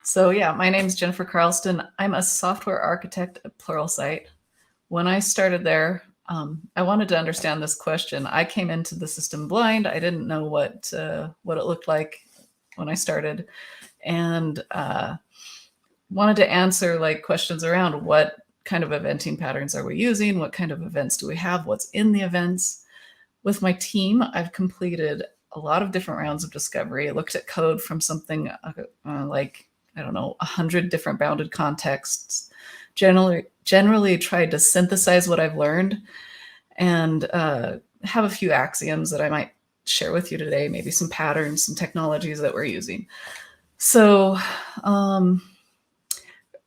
So yeah, my name's Jennifer Carlston. I'm a software architect at Pluralsight. When I started there, I wanted to understand this question. I came into the system blind. I didn't know what it looked like when I started, and wanted to answer like questions around what kind of eventing patterns are we using? What kind of events do we have? What's in the events? With my team, I've completed a lot of different rounds of discovery. I looked at code from something like, I don't know, 100 different bounded contexts. Generally tried to synthesize what I've learned and have a few axioms that I might share with you today, maybe some patterns, some technologies that we're using. So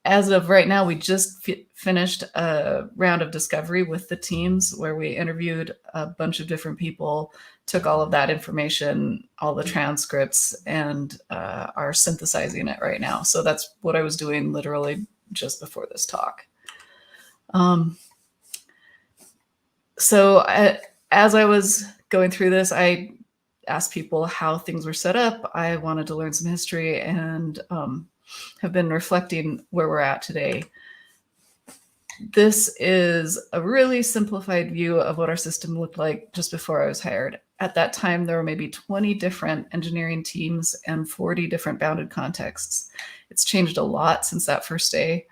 as of right now, we just finished a round of discovery with the teams where we interviewed a bunch of different people, took all of that information, all the transcripts, and are synthesizing it right now. So that's what I was doing literally just before this talk. As I was going through this, I asked people how things were set up. I wanted to learn some history and have been reflecting where we're at today. This is a really simplified view of what our system looked like just before I was hired. At that time, there were maybe 20 different engineering teams and 40 different bounded contexts. It's changed a lot since that first day.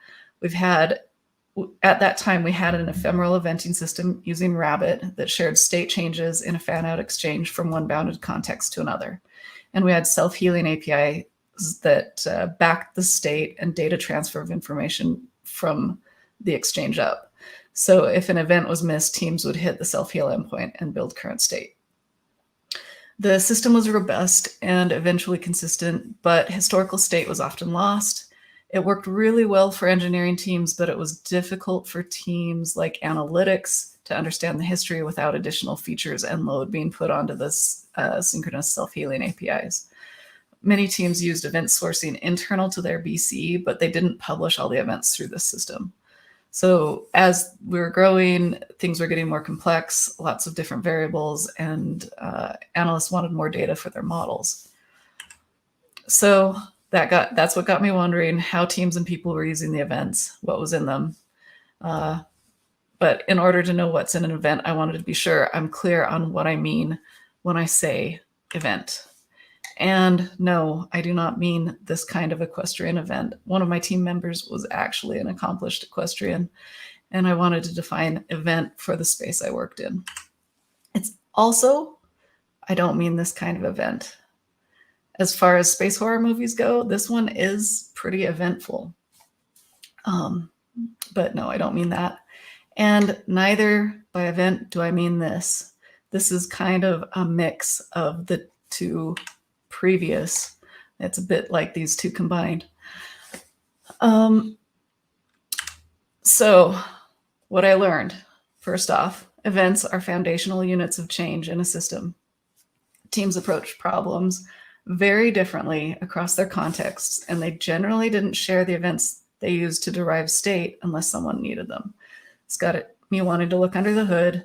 At that time, we had an ephemeral eventing system using Rabbit that shared state changes in a fan-out exchange from one bounded context to another. And we had self-healing API that backed the state and data transfer of information from the exchange up. So if an event was missed, teams would hit the self-heal endpoint and build current state. The system was robust and eventually consistent, but historical state was often lost. It worked really well for engineering teams, but it was difficult for teams like analytics to understand the history without additional features and load being put onto this synchronous self-healing APIs. Many teams used event sourcing internal to their BC, but they didn't publish all the events through this system. So as we were growing, things were getting more complex, lots of different variables, and analysts wanted more data for their models. So that's what got me wondering how teams and people were using the events, what was in them. But in order to know what's in an event, I wanted to be sure I'm clear on what I mean when I say event. And no, I do not mean this kind of equestrian event. One of my team members was actually an accomplished equestrian, and I wanted to define event for the space I worked in. It's also, I don't mean this kind of event. As far as space horror movies go, this one is pretty eventful. But no, I don't mean that. And neither by event do I mean this. This is kind of a mix of the two previous. It's a bit like these two combined. So what I learned, first off, events are foundational units of change in a system. Teams approach problems very differently across their contexts, and they generally didn't share the events they used to derive state unless someone needed them. It's got me wanting to look under the hood,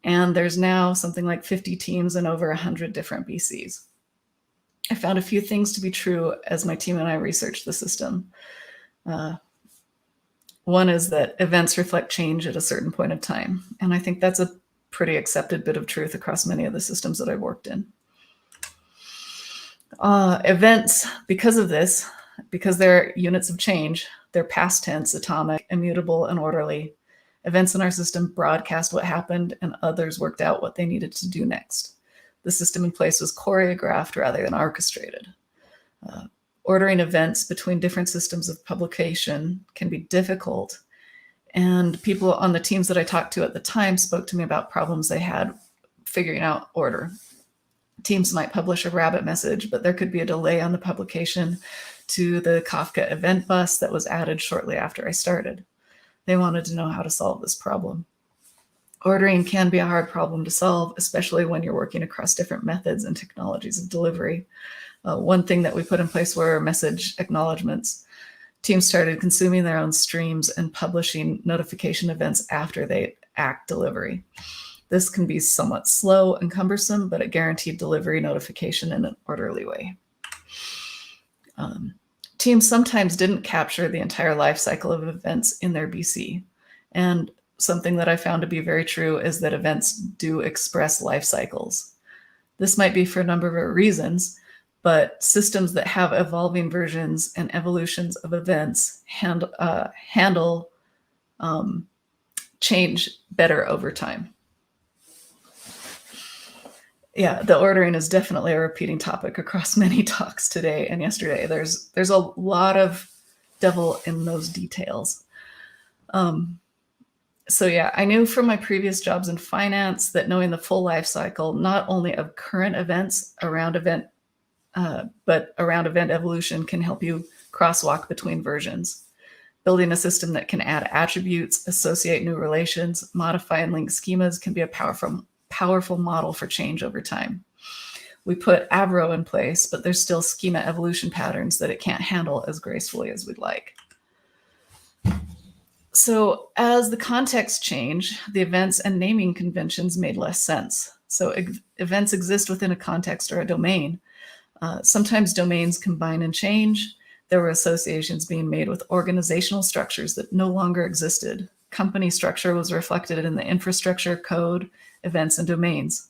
and there's now something like 50 teams and over 100 different BCs. I found a few things to be true as my team and I researched the system. One is that events reflect change at a certain point of time. And I think that's a pretty accepted bit of truth across many of the systems that I've worked in. Events, because of this, because they're units of change, they're past tense, atomic, immutable, and orderly. Events in our system broadcast what happened and others worked out what they needed to do next. The system in place was choreographed rather than orchestrated. Ordering events between different systems of publication can be difficult. And people on the teams that I talked to at the time spoke to me about problems they had figuring out order. Teams might publish a Rabbit message, but there could be a delay on the publication to the Kafka event bus that was added shortly after I started. They wanted to know how to solve this problem. Ordering can be a hard problem to solve, especially when you're working across different methods and technologies of delivery. One thing that we put in place were message acknowledgements. Teams started consuming their own streams and publishing notification events after they act delivery. This can be somewhat slow and cumbersome, but it guaranteed delivery notification in an orderly way. Teams sometimes didn't capture the entire life cycle of events in their BC. And something that I found to be very true is that events do express life cycles. This might be for a number of reasons, but systems that have evolving versions and evolutions of events handle change better over time. Yeah, the ordering is definitely a repeating topic across many talks today and yesterday. There's a lot of devil in those details. So yeah, I knew from my previous jobs in finance that knowing the full life cycle, not only of current events around event, but around event evolution, can help you crosswalk between versions. Building a system that can add attributes, associate new relations, modify and link schemas can be a powerful model for change over time. We put Avro in place, but there's still schema evolution patterns that it can't handle as gracefully as we'd like. So as the context changed, the events and naming conventions made less sense. So events exist within a context or a domain. Sometimes domains combine and change. There were associations being made with organizational structures that no longer existed. Company structure was reflected in the infrastructure, code, events, and domains.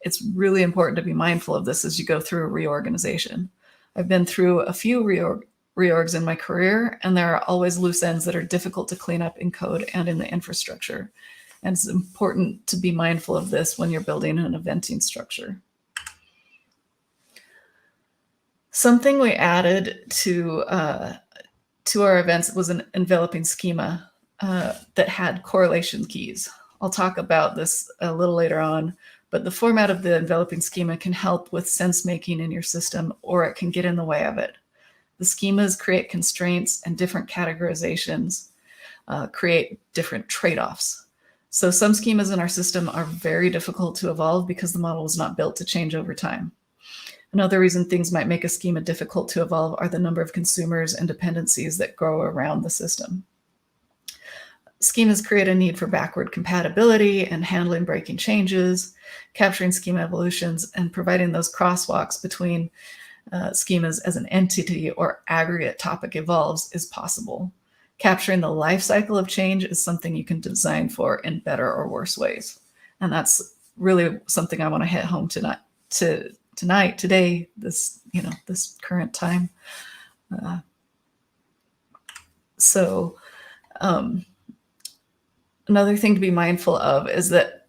It's really important to be mindful of this as you go through a reorganization. I've been through a few reorgs in my career, and there are always loose ends that are difficult to clean up in code and in the infrastructure. And it's important to be mindful of this when you're building an eventing structure. Something we added to our events was an enveloping schema that had correlation keys. I'll talk about this a little later on, but the format of the enveloping schema can help with sense making in your system, or it can get in the way of it. The schemas create constraints, and different categorizations create different trade-offs. So some schemas in our system are very difficult to evolve because the model was not built to change over time. Another reason things might make a schema difficult to evolve are the number of consumers and dependencies that grow around the system. Schemas create a need for backward compatibility and handling breaking changes, capturing schema evolutions, and providing those crosswalks between schemas as an entity or aggregate topic evolves is possible. Capturing the life cycle of change is something you can design for in better or worse ways. And that's really something I want to hit home today, this current time. Another thing to be mindful of is that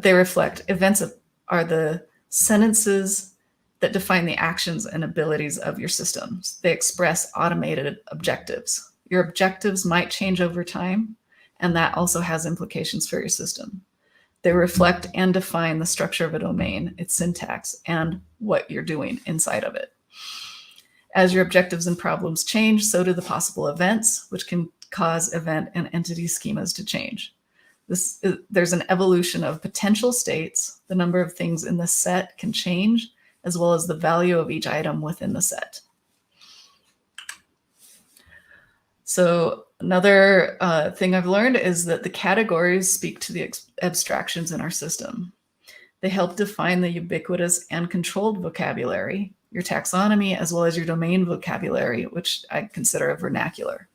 they reflect events are the sentences that define the actions and abilities of your systems. They express automated objectives. Your objectives might change over time, and that also has implications for your system. They reflect and define the structure of a domain, its syntax, and what you're doing inside of it. As your objectives and problems change, so do the possible events, which can cause event and entity schemas to change. There's an evolution of potential states. The number of things in the set can change, as well as the value of each item within the set. So another thing I've learned is that the categories speak to the abstractions in our system. They help define the ubiquitous and controlled vocabulary, your taxonomy, as well as your domain vocabulary, which I consider a vernacular.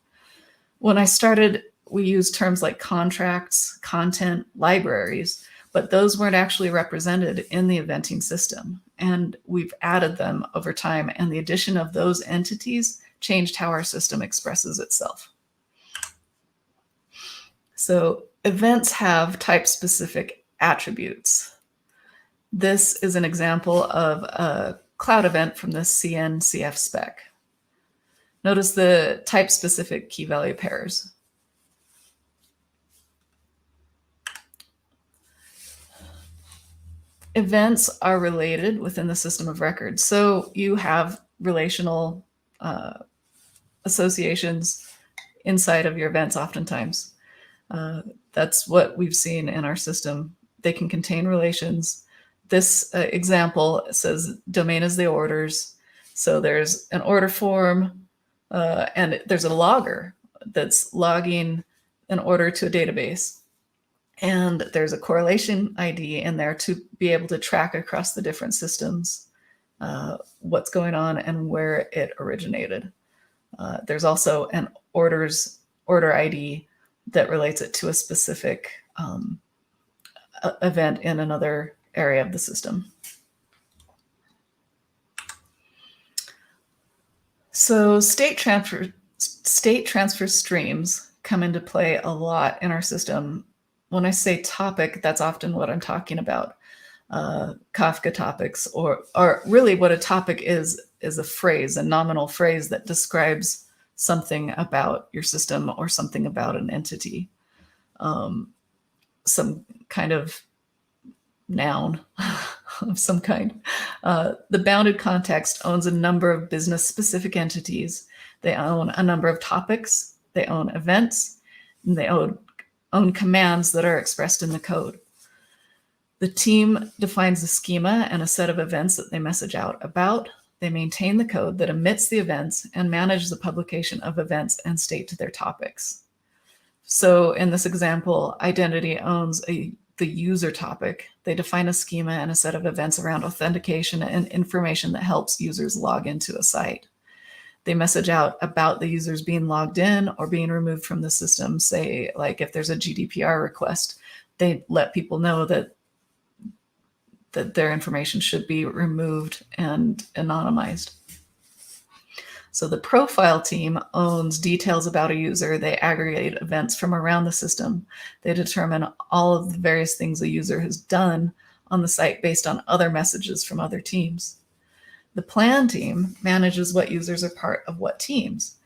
When I started, we used terms like contracts, content, libraries, but those weren't actually represented in the eventing system. And we've added them over time, and the addition of those entities changed how our system expresses itself. So events have type-specific attributes. This is an example of a cloud event from the CNCF spec. Notice the type-specific key value pairs. Events are related within the system of record. So you have relational associations inside of your events oftentimes. That's what we've seen in our system. They can contain relations. This example says domain is the orders. So there's an order form and there's a logger that's logging an order to a database. And there's a correlation ID in there to be able to track across the different systems what's going on and where it originated. There's also an order ID that relates it to a specific event in another area of the system. So state transfer streams come into play a lot in our system. When I say topic, that's often what I'm talking about. Kafka topics, or really what a topic is a phrase, a nominal phrase that describes something about your system or something about an entity. Some kind of noun of some kind. The bounded context owns a number of business-specific entities. They own a number of topics, they own events, and they own commands that are expressed in the code. The team defines a schema and a set of events that they message out about. They maintain the code that emits the events and manage the publication of events and state to their topics. So in this example, identity owns the user topic. They define a schema and a set of events around authentication and information that helps users log into a site. They message out about the users being logged in or being removed from the system. Say, like if there's a GDPR request, they let people know that their information should be removed and anonymized. So the profile team owns details about a user. They aggregate events from around the system. They determine all of the various things a user has done on the site based on other messages from other teams. The plan team manages what users are part of what teams.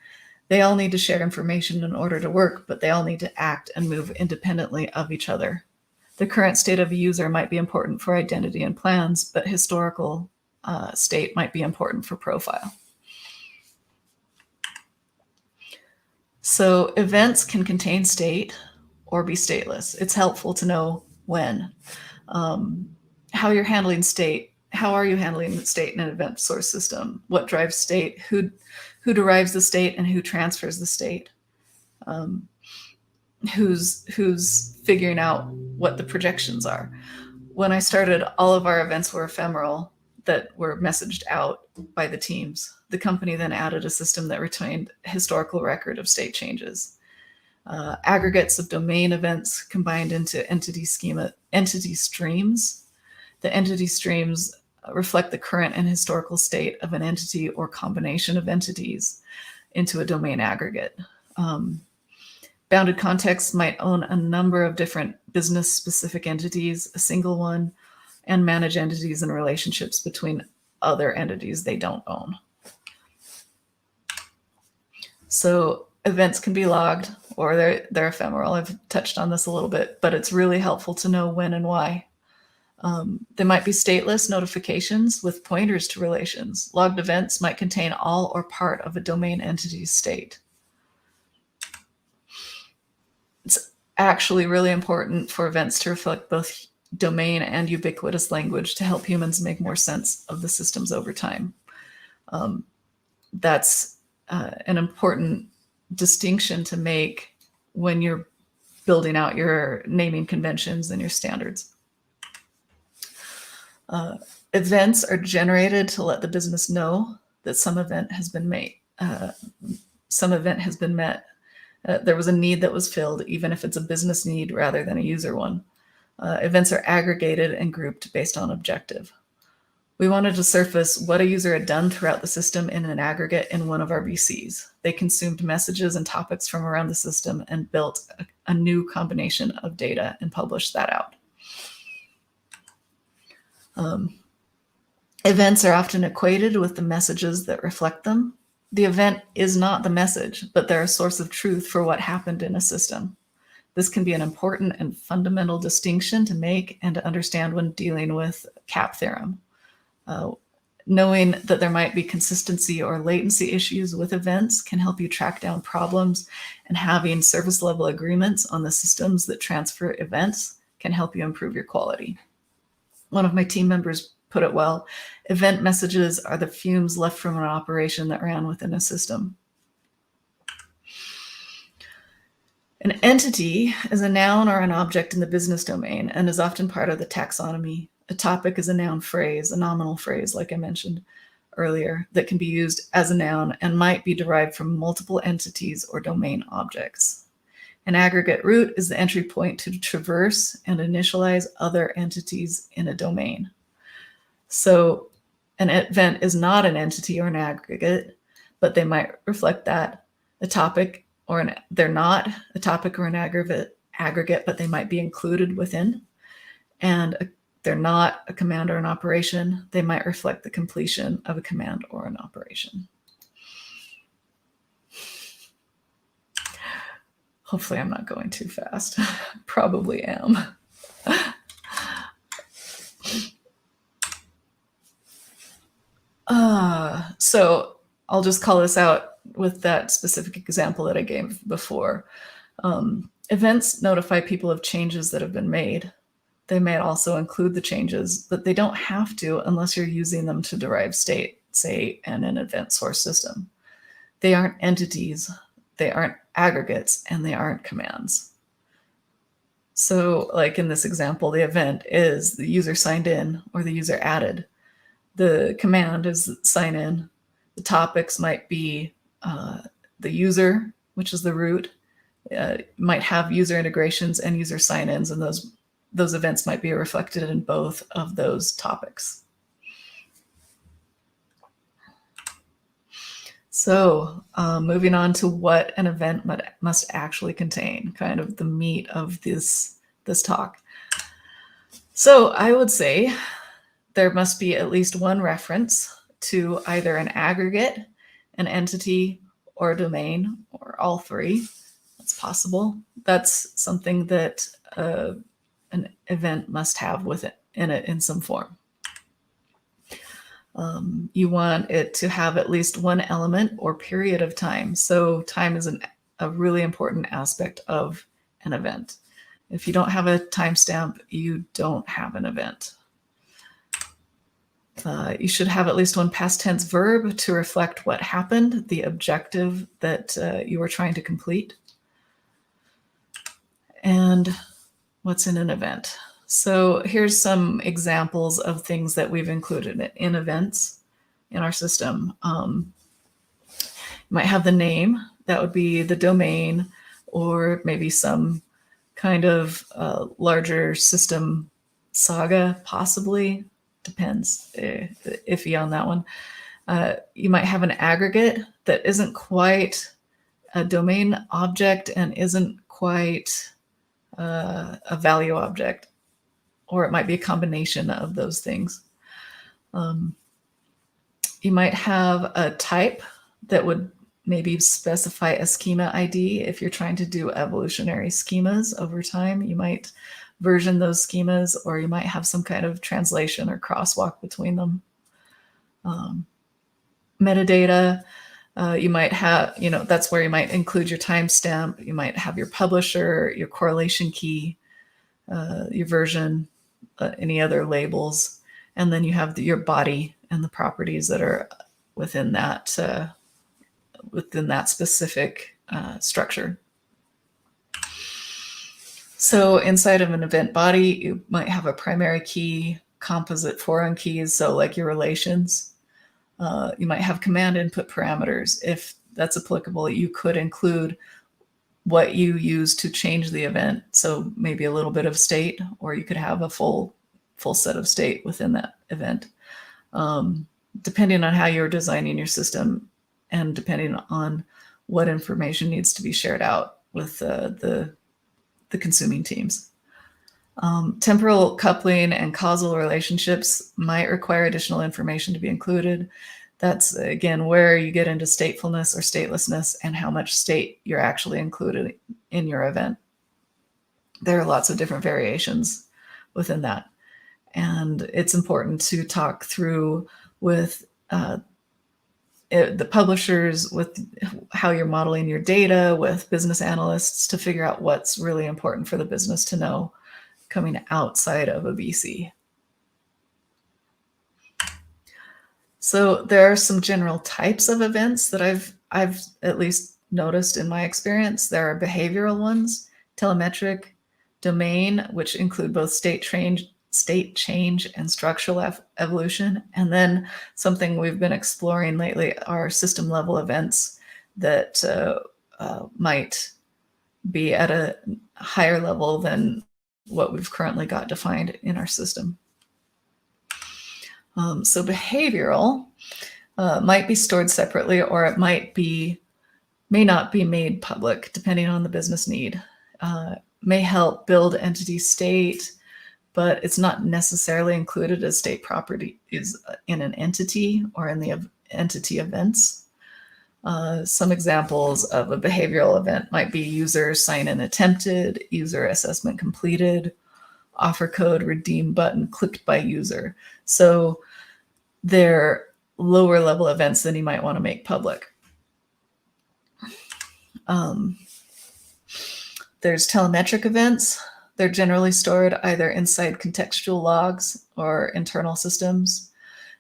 They all need to share information in order to work, but they all need to act and move independently of each other. The current state of a user might be important for identity and plans, but historical state might be important for profile. So events can contain state or be stateless. It's helpful to know when. How you're handling state. How are you handling state in an event source system? What drives state? Who derives the state and who transfers the state? Who's figuring out what the projections are? When I started, all of our events were ephemeral that were messaged out by the teams. The company then added a system that retained a historical record of state changes. Aggregates of domain events combined into entity streams. The entity streams reflect the current and historical state of an entity or combination of entities into a domain aggregate. Bounded contexts might own a number of different business-specific entities, a single one, and manage entities and relationships between other entities they don't own. So events can be logged or they're ephemeral. I've touched on this a little bit, but it's really helpful to know when and why. They might be stateless notifications with pointers to relations. Logged events might contain all or part of a domain entity's state. It's actually really important for events to reflect both domain and ubiquitous language to help humans make more sense of the systems over time. That's an important distinction to make when you're building out your naming conventions and your standards. Events are generated to let the business know that some event has been made. Some event has been met. There was a need that was filled, even if it's a business need rather than a user one. Events are aggregated and grouped based on objective. We wanted to surface what a user had done throughout the system in an aggregate in one of our VCs. They consumed messages and topics from around the system and built a new combination of data and published that out. Events are often equated with the messages that reflect them. The event is not the message, but they're a source of truth for what happened in a system. This can be an important and fundamental distinction to make and to understand when dealing with CAP theorem. Knowing that there might be consistency or latency issues with events can help you track down problems, and having service level agreements on the systems that transfer events can help you improve your quality. One of my team members put it well: event messages are the fumes left from an operation that ran within a system. An entity is a noun or an object in the business domain and is often part of the taxonomy. A topic is a noun phrase, a nominal phrase, like I mentioned. earlier that can be used as a noun and might be derived from multiple entities or domain objects. An aggregate root is the entry point to traverse and initialize other entities in a domain. So an event is not an entity or an aggregate, but they might reflect that. A topic they're not a topic or an aggregate, but they might be included within. And they're not a command or an operation. They might reflect the completion of a command or an operation. Hopefully I'm not going too fast. Probably am. So I'll just call this out with that specific example that I gave before. Events notify people of changes that have been made. They may also include the changes, but they don't have to unless you're using them to derive state, say, in an event source system. They aren't entities, they aren't aggregates, and they aren't commands. So like in this example, the event is the user signed in or the user added. The command is sign in. The topics might be the user, which is the root. Might have user integrations and user sign-ins, and those events might be reflected in both of those topics. So moving on to what an event must actually contain, kind of the meat of this talk. So I would say there must be at least one reference to either an aggregate, an entity, or a domain, or all three. That's possible. That's something that an event must have in it in some form. You want it to have at least one element or period of time. So time is a really important aspect of an event. If you don't have a timestamp, you don't have an event. You should have at least one past tense verb to reflect what happened, the objective that you were trying to complete, and what's in an event. So here's some examples of things that we've included in events in our system. You might have the name, that would be the domain, or maybe some kind of larger system saga, possibly. Depends, iffy on that one. You might have an aggregate that isn't quite a domain object and isn't quite a value object, or it might be a combination of those things. You might have a type that would maybe specify a schema ID. If you're trying to do evolutionary schemas over time, you might version those schemas, or you might have some kind of translation or crosswalk between them. Metadata, you might have, that's where you might include your timestamp. You might have your publisher, your correlation key, your version, any other labels, and then you have your body and the properties that are within that specific structure. So inside of an event body, you might have a primary key, composite foreign keys, so like your relations. You might have command input parameters. If that's applicable, you could include what you use to change the event. So maybe a little bit of state, or you could have a full set of state within that event. Depending on how you're designing your system and depending on what information needs to be shared out with the consuming teams. Temporal coupling and causal relationships might require additional information to be included. That's, again, where you get into statefulness or statelessness and how much state you're actually included in your event. There are lots of different variations within that. And it's important to talk through with the publishers, with how you're modeling your data, with business analysts to figure out what's really important for the business to know coming outside of a VC. So there are some general types of events that I've at least noticed in my experience. There are behavioral ones, telemetric, domain, which include both state state change and structural evolution. And then something we've been exploring lately are system level events that might be at a higher level than what we've currently got defined in our system. So behavioral might be stored separately, or it may not be made public, depending on the business need. May help build entity state, but it's not necessarily included as state property is in an entity or in the entity events. Some examples of a behavioral event might be user sign-in attempted, user assessment completed, offer code redeem button clicked by user. So they're lower level events than you might want to make public. There's telemetric events. They're generally stored either inside contextual logs or internal systems.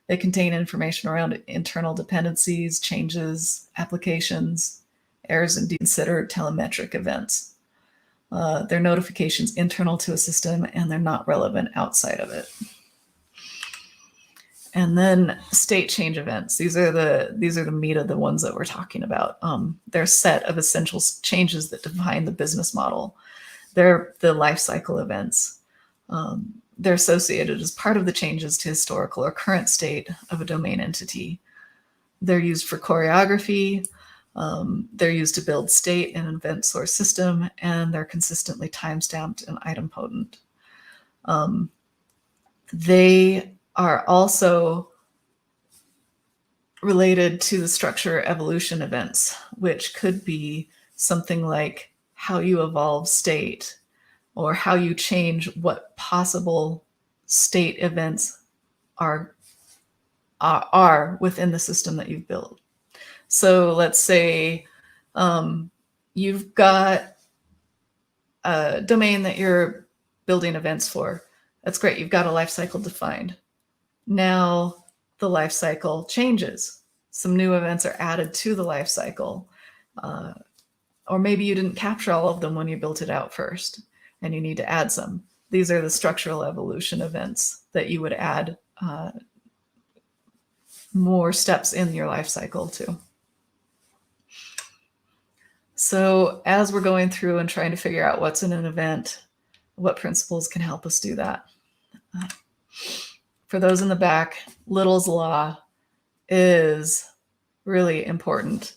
They contain information around internal dependencies, changes, applications, errors, and considered telemetric events. They're notifications internal to a system, and they're not relevant outside of it. And then state change events. These are the meat of the ones that we're talking about. They're a set of essential changes that define the business model. They're the life cycle events. They're associated as part of the changes to historical or current state of a domain entity. They're used for choreography. They're used to build state in an event source system, and they're consistently time-stamped and idempotent. They are also related to the structure evolution events, which could be something like how you evolve state or how you change what possible state events are within the system that you've built. So let's say you've got a domain that you're building events for. That's great. You've got a life cycle defined. Now the life cycle changes. Some new events are added to the life cycle. Or maybe you didn't capture all of them when you built it out first, and you need to add some. These are the structural evolution events that you would add more steps in your life cycle to. So as we're going through and trying to figure out what's in an event, what principles can help us do that? For those in the back, Little's Law is really important.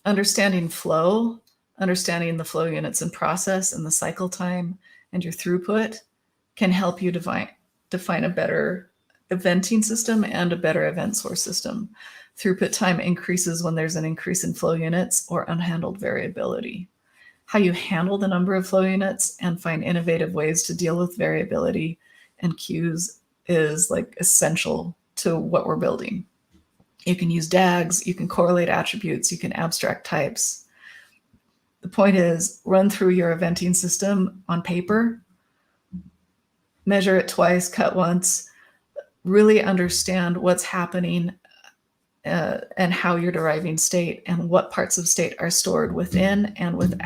Understanding flow, understanding the flow units and process and the cycle time and your throughput can help you define a better eventing system and a better event source system. Throughput time increases when there's an increase in flow units or unhandled variability. How you handle the number of flow units and find innovative ways to deal with variability and queues is like essential to what we're building. You can use DAGs, you can correlate attributes, you can abstract types. The point is, run through your eventing system on paper, measure it twice, cut once, really understand what's happening and how you're deriving state and what parts of state are stored within and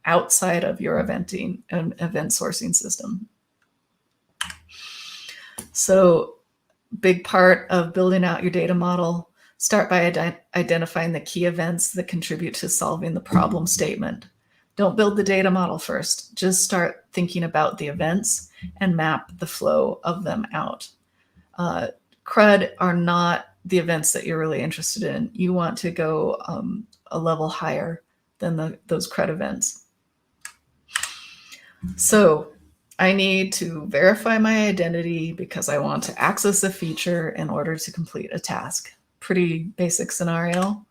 outside of your eventing and event sourcing system. So big part of building out your data model, start by identifying the key events that contribute to solving the problem statement. Don't build the data model first. Just start thinking about the events and map the flow of them out. CRUD are not the events that you're really interested in. You want to go a level higher than those CRUD events. So I need to verify my identity because I want to access a feature in order to complete a task. Pretty basic scenario.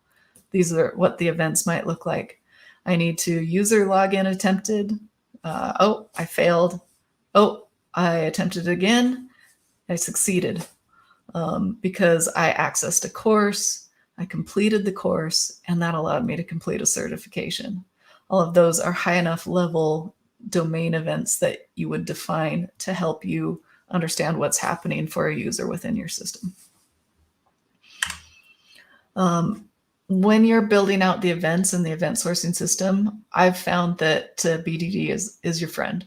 These are what the events might look like. I need to user login attempted. Oh, I failed. Oh, I attempted again. I succeeded because I accessed a course. I completed the course, and that allowed me to complete a certification. All of those are high enough level domain events that you would define to help you understand what's happening for a user within your system. When you're building out the events in the event sourcing system, I've found that BDD is your friend.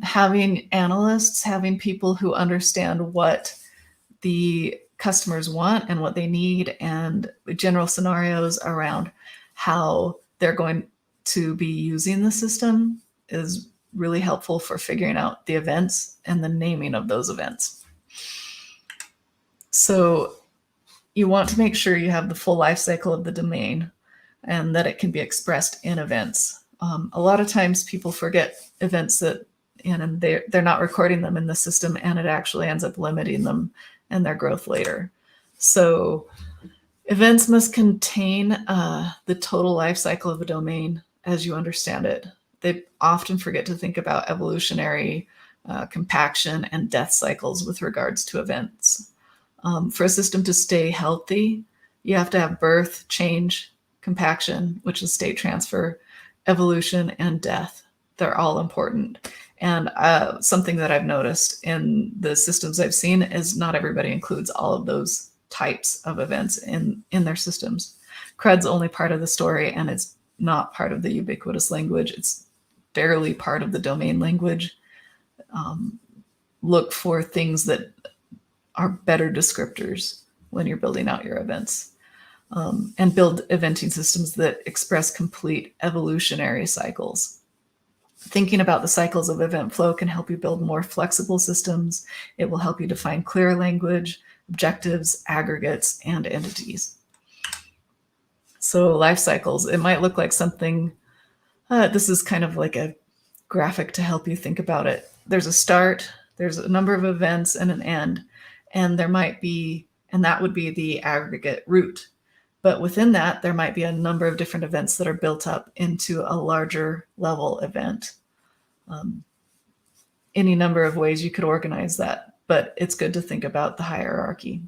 Having analysts, having people who understand what the customers want and what they need, and general scenarios around how they're going to be using the system is really helpful for figuring out the events and the naming of those events. So you want to make sure you have the full life cycle of the domain and that it can be expressed in events. A lot of times people forget events that, and they're not recording them in the system, and it actually ends up limiting them and their growth later. So events must contain the total life cycle of a domain as you understand it. They often forget to think about evolutionary, compaction, and death cycles with regards to events. For a system to stay healthy, you have to have birth, change, compaction, which is state transfer, evolution, and death. They're all important. And something that I've noticed in the systems I've seen is not everybody includes all of those types of events in their systems. CRUD's only part of the story, and it's not part of the ubiquitous language. It's barely part of the domain language. Look for things that are better descriptors when you're building out your events, and build eventing systems that express complete evolutionary cycles. Thinking about the cycles of event flow can help you build more flexible systems. It will help you define clear language, objectives, aggregates, and entities. So life cycles, it might look like something, this is kind of like a graphic to help you think about it. There's a start, there's a number of events and an end, and there might be, and that would be the aggregate root. But within that, there might be a number of different events that are built up into a larger level event. Any number of ways you could organize that, but it's good to think about the hierarchy.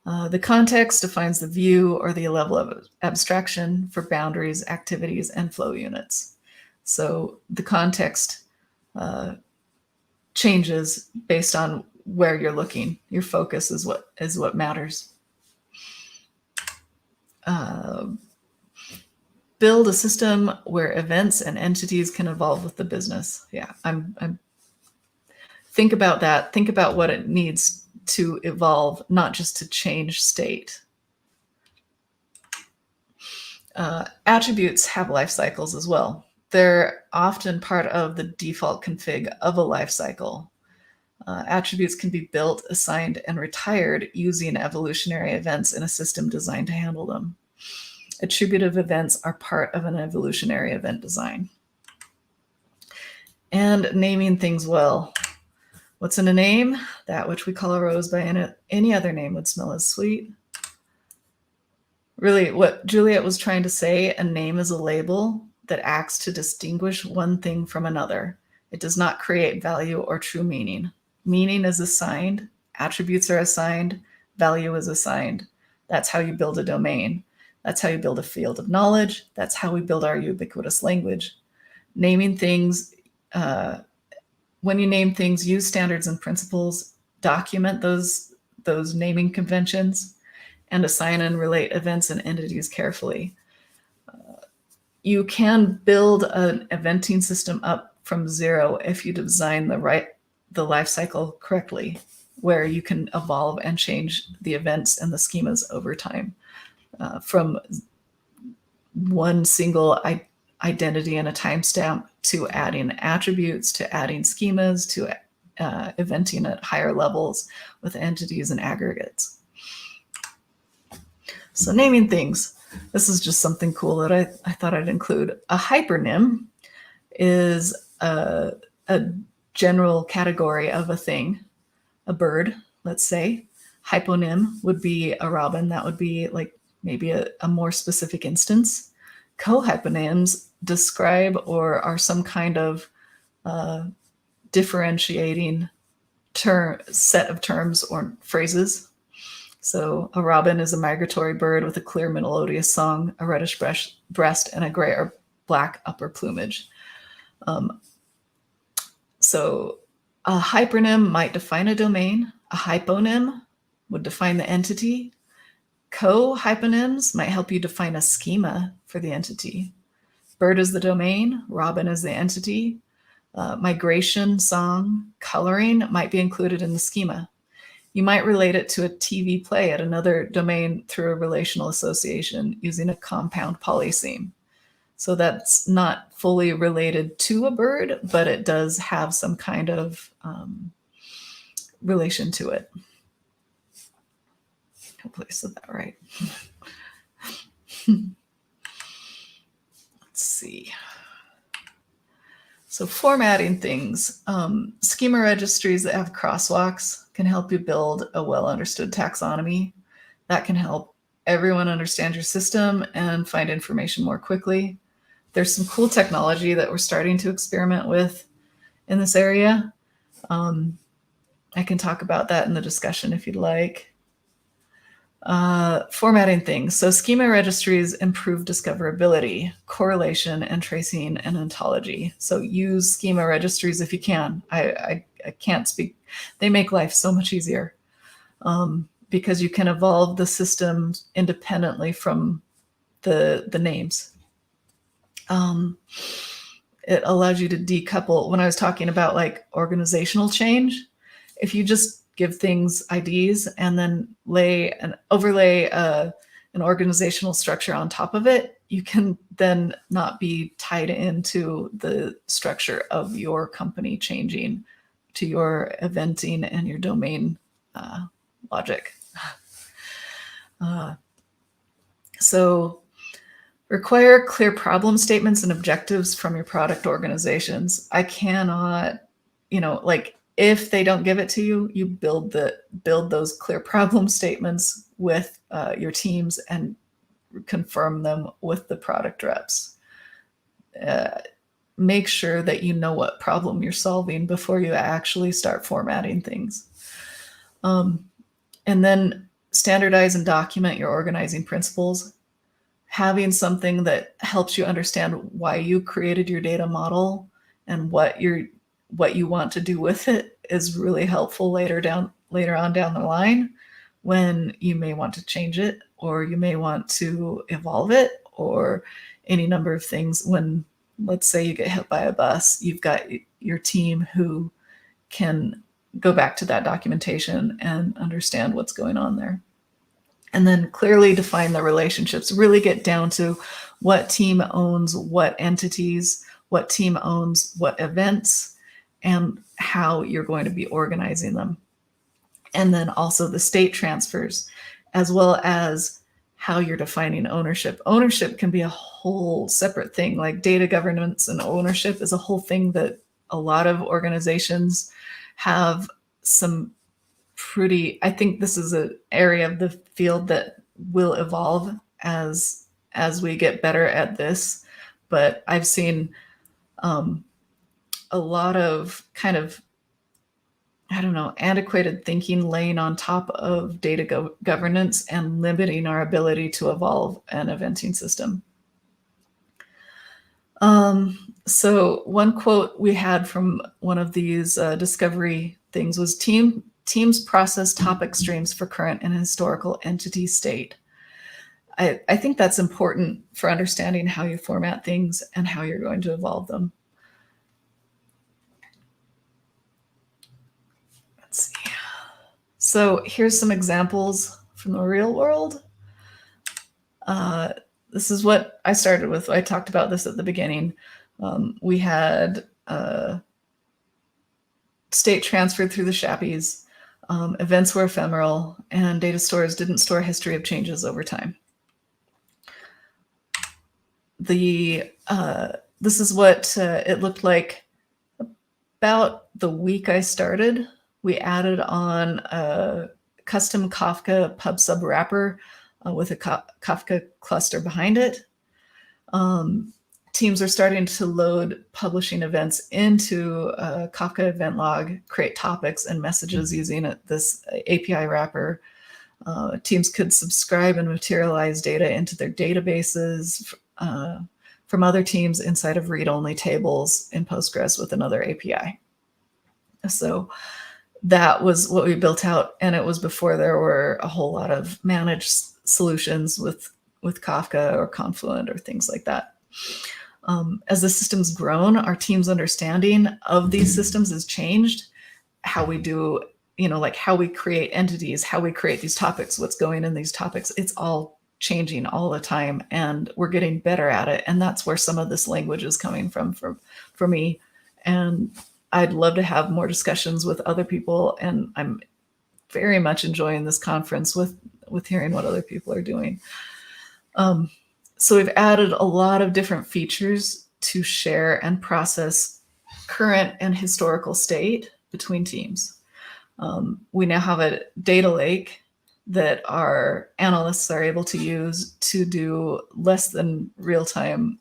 The context defines the view or the level of abstraction for boundaries, activities, and flow units. So the context changes based on where you're looking. Your focus is what matters. Build a system where events and entities can evolve with the business. Yeah, think about that. Think about what it needs to evolve, not just to change state. Attributes have life cycles as well. They're often part of the default config of a life cycle. Attributes can be built, assigned, and retired using evolutionary events in a system designed to handle them. Attributive events are part of an evolutionary event design. And naming things well. What's in a name? That which we call a rose by any other name would smell as sweet. Really, what Juliet was trying to say, a name is a label that acts to distinguish one thing from another. It does not create value or true meaning. Meaning is assigned, attributes are assigned, value is assigned. That's how you build a domain. That's how you build a field of knowledge. That's how we build our ubiquitous language. Naming things, when you name things, use standards and principles, document those naming conventions, and assign and relate events and entities carefully. You can build an eventing system up from zero if you design the life cycle correctly, where you can evolve and change the events and the schemas over time, from one single identity and a timestamp to adding attributes, to adding schemas, to eventing at higher levels with entities and aggregates. So naming things. This is just something cool that I thought I'd include. A hypernym is a general category of a thing, a bird, let's say. Hyponym would be a robin. That would be like maybe a more specific instance. Co-hyponyms describe or are some kind of differentiating set of terms or phrases. So a robin is a migratory bird with a clear melodious song, a reddish breast, and a gray or black upper plumage. So a hypernym might define a domain. A hyponym would define the entity. Co-hyponyms might help you define a schema for the entity. Bird is the domain, robin is the entity. Migration, song, coloring might be included in the schema. You might relate it to a TV play at another domain through a relational association using a compound polyseme. So that's not fully related to a bird, but it does have some kind of relation to it. Hopefully I said that right. Let's see. So formatting things. Schema registries that have crosswalks can help you build a well-understood taxonomy. That can help everyone understand your system and find information more quickly. There's some cool technology that we're starting to experiment with in this area. I can talk about that in the discussion if you'd like. Formatting things. So schema registries improve discoverability, correlation, and tracing and ontology. So use schema registries if you can. I can't speak. They make life so much easier because you can evolve the system independently from the names. It allows you to decouple. When I was talking about like organizational change, if you just give things IDs and then overlay an organizational structure on top of it, you can then not be tied into the structure of your company changing to your eventing and your domain logic. So require clear problem statements and objectives from your product organizations. I cannot, like if they don't give it to you, you build those clear problem statements with your teams and confirm them with the product reps. Make sure that you know what problem you're solving before you actually start formatting things. And then standardize and document your organizing principles. Having something that helps you understand why you created your data model and what you want to do with it is really helpful later on down the line when you may want to change it or you may want to evolve it or any number of things. When, let's say you get hit by a bus, you've got your team who can go back to that documentation and understand what's going on there. And then clearly define the relationships, really get down to what team owns what entities, what team owns what events, and how you're going to be organizing them. And then also the state transfers, as well as how you're defining ownership. Ownership can be a whole separate thing, like data governance and ownership is a whole thing that a lot of organizations have some I think this is an area of the field that will evolve as we get better at this. But I've seen a lot of kind of, antiquated thinking laying on top of data governance and limiting our ability to evolve an eventing system. So one quote we had from one of these discovery things was teams process topic streams for current and historical entity state. I think that's important for understanding how you format things and how you're going to evolve them. Let's see. So here's some examples from the real world. This is what I started with. I talked about this at the beginning. We had state transferred through the Shappies. Events were ephemeral, and data stores didn't store a history of changes over time. This is what it looked like about the week I started. We added on a custom Kafka pub sub wrapper with a Kafka cluster behind it. Teams are starting to load publishing events into a Kafka event log, create topics and messages using this API wrapper. Teams could subscribe and materialize data into their databases from other teams inside of read-only tables in Postgres with another API. So that was what we built out, and it was before there were a whole lot of managed solutions with Kafka or Confluent or things like that. As the system's grown, our team's understanding of these systems has changed. How we do, like how we create entities, how we create these topics, what's going in these topics, it's all changing all the time, and we're getting better at it. And that's where some of this language is coming from for me. And I'd love to have more discussions with other people, and I'm very much enjoying this conference with hearing what other people are doing. So we've added a lot of different features to share and process current and historical state between teams. We now have a data lake that our analysts are able to use to do less than real-time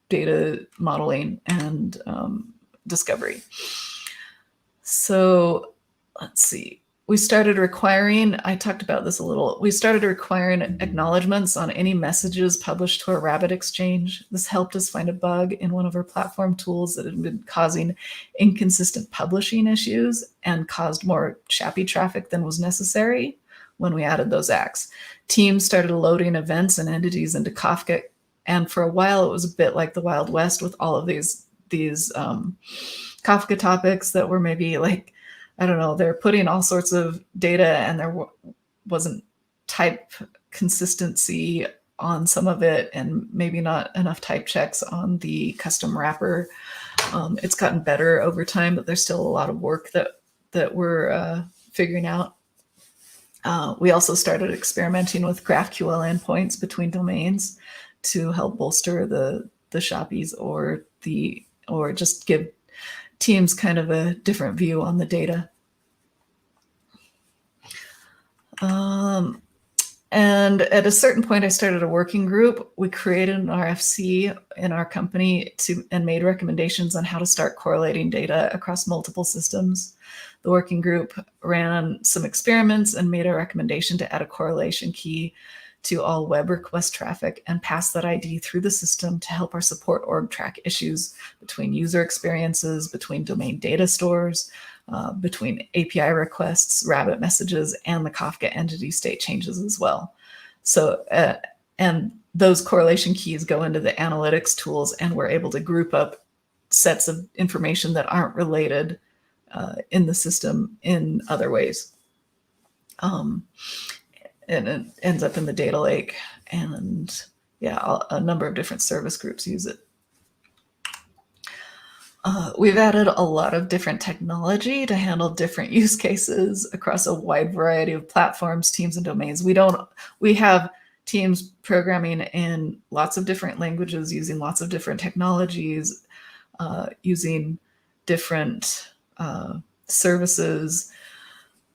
data modeling and discovery. So let's see. We started requiring, I talked about this a little, we started requiring acknowledgements on any messages published to our Rabbit exchange. This helped us find a bug in one of our platform tools that had been causing inconsistent publishing issues and caused more Chappy traffic than was necessary when we added those acts. Teams started loading events and entities into Kafka, and for a while it was a bit like the Wild West with all of these Kafka topics that were maybe like, I don't know, they're putting all sorts of data and there wasn't type consistency on some of it, and maybe not enough type checks on the custom wrapper. It's gotten better over time, but there's still a lot of work that we're figuring out. We also started experimenting with GraphQL endpoints between domains to help bolster the Shoppies or just give teams kind of a different view on the data. And at a certain point, I started a working group. We created an RFC in our company and made recommendations on how to start correlating data across multiple systems. The working group ran some experiments and made a recommendation to add a correlation key to all web request traffic and pass that ID through the system to help our support org track issues between user experiences, between domain data stores, between API requests, Rabbit messages, and the Kafka entity state changes as well. So, and those correlation keys go into the analytics tools, and we're able to group up sets of information that aren't related in the system in other ways. And it ends up in the data lake, and yeah, a number of different service groups use it. We've added a lot of different technology to handle different use cases across a wide variety of platforms, teams, and domains. We have teams programming in lots of different languages, using lots of different technologies, using different services.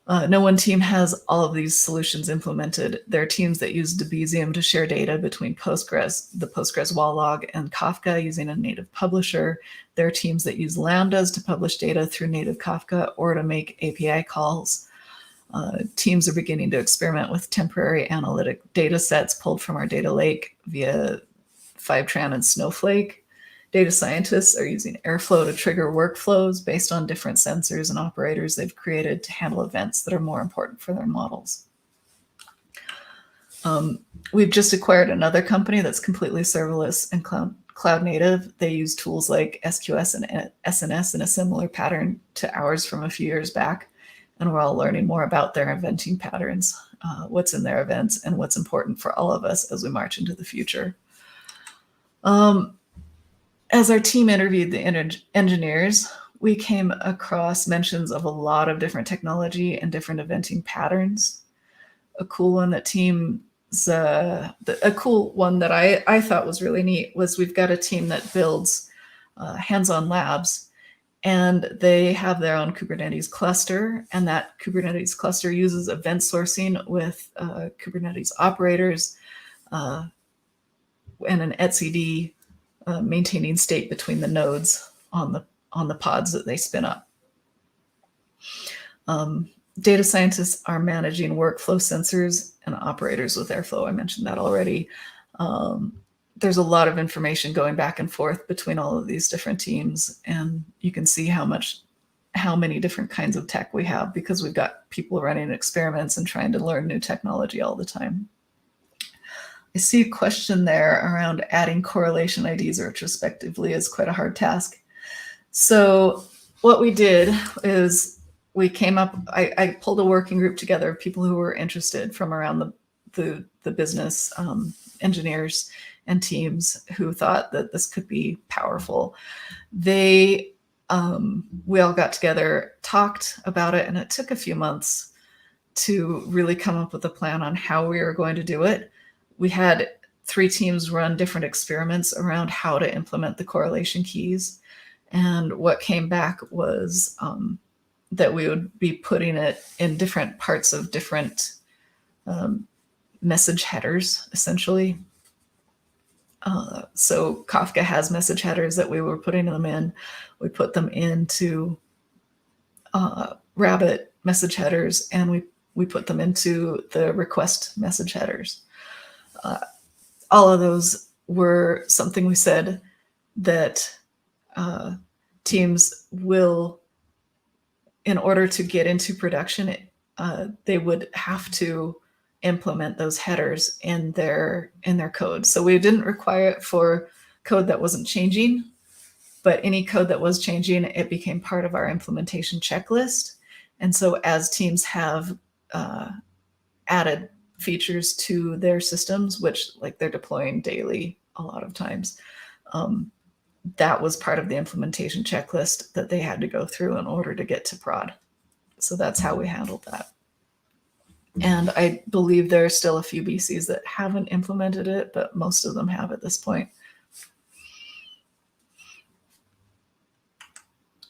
No one team has all of these solutions implemented. There are teams that use Debezium to share data between Postgres, the Postgres wall log, and Kafka using a native publisher. There are teams that use Lambdas to publish data through native Kafka or to make API calls. Teams are beginning to experiment with temporary analytic data sets pulled from our data lake via Fivetran and Snowflake. Data scientists are using Airflow to trigger workflows based on different sensors and operators they've created to handle events that are more important for their models. We've just acquired another company that's completely serverless and cloud native. They use tools like SQS and SNS in a similar pattern to ours from a few years back. And we're all learning more about their eventing patterns, what's in their events, and what's important for all of us as we march into the future. As our team interviewed the engineers, we came across mentions of a lot of different technology and different eventing patterns. A cool one that I thought was really neat was we've got a team that builds hands-on labs, and they have their own Kubernetes cluster, and that Kubernetes cluster uses event sourcing with Kubernetes operators and an etcd maintaining state between the nodes on the pods that they spin up. Data scientists are managing workflow sensors and operators with Airflow. I mentioned that already. There's a lot of information going back and forth between all of these different teams, and you can see how many different kinds of tech we have because we've got people running experiments and trying to learn new technology all the time. I see a question there around adding correlation IDs retrospectively is quite a hard task. So what we did is we came up, I pulled a working group together of people who were interested from around the business, engineers and teams who thought that this could be powerful. We all got together, talked about it, and it took a few months to really come up with a plan on how we were going to do it. We had 3 teams run different experiments around how to implement the correlation keys. And what came back was that we would be putting it in different parts of different message headers, essentially. So Kafka has message headers that we were putting them in. We put them into Rabbit message headers, and we put them into the request message headers. All of those were something we said that teams will, in order to get into production, they would have to implement those headers in their code. So we didn't require it for code that wasn't changing, but any code that was changing, it became part of our implementation checklist. And so as teams have added features to their systems, which like they're deploying daily a lot of times, that was part of the implementation checklist that they had to go through in order to get to prod. So that's how we handled that. And I believe there are still a few BCs that haven't implemented it, but most of them have at this point.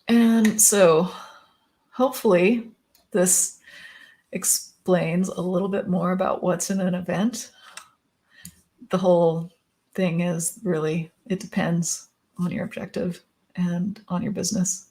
And so hopefully this explains a little bit more about what's in an event. The whole thing is really, it depends on your objective and on your business.